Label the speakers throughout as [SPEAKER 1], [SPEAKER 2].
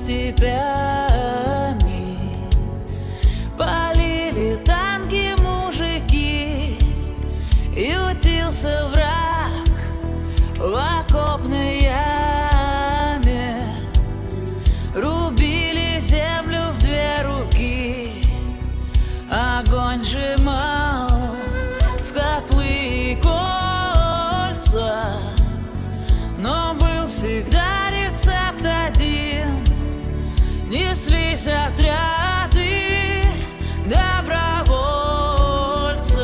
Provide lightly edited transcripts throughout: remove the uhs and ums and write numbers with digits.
[SPEAKER 1] степями. Полили танки мужики, ютился враг в окопной яме. Рубили землю в две руки, огонь сжимал в котлы и кольца. Но был всегда рецепт один: неслись отряды добровольцев,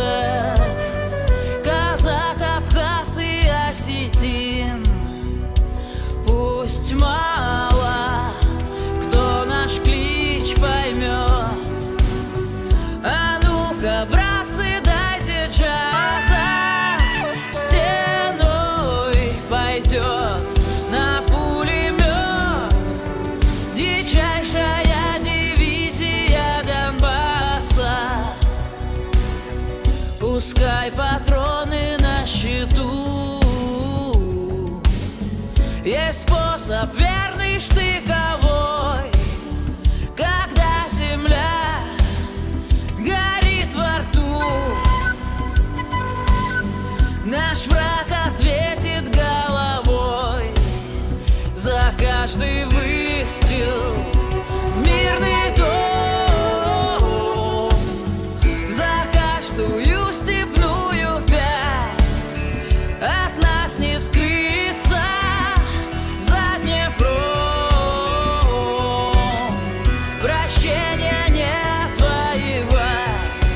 [SPEAKER 1] казак, абхаз и осетин. Пусть мало кто наш клич поймет, а ну-ка, братцы, дайте джаза. Стеной пойдет на пулемет дичайшая дивизия Донбасса. Пускай патроны на счету, есть способ верный штыковой, когда земля горит во рту. Наш враг ответит головой за каждый выстрел в мирный дом, за каждую степную пять. От нас не скрыться за Днепром. Прощения нет воевать.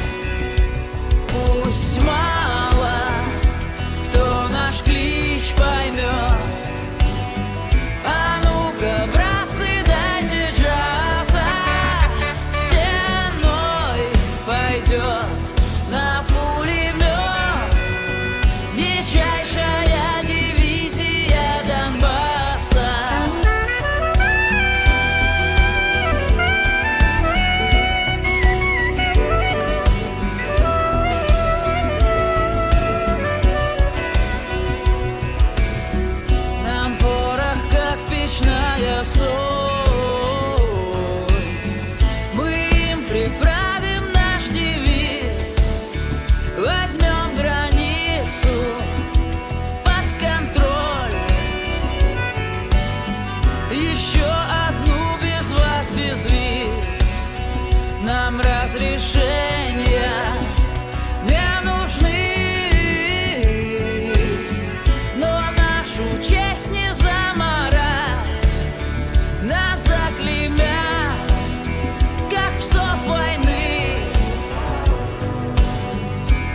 [SPEAKER 1] Пусть мало кто наш клич поймет, а ну-ка, братцы, дайте джаза. Стеной пойдет на пулемет дичайшая дивизия Донбасса. Нам порох, как печная соль, мы им приправим наш девиз. Возьмем границу под контроль, еще одну без вас, без виз. Нам разрешения не нужны, но нашу честь не замарать. Нас заклеймят, как псов войны,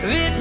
[SPEAKER 1] ведь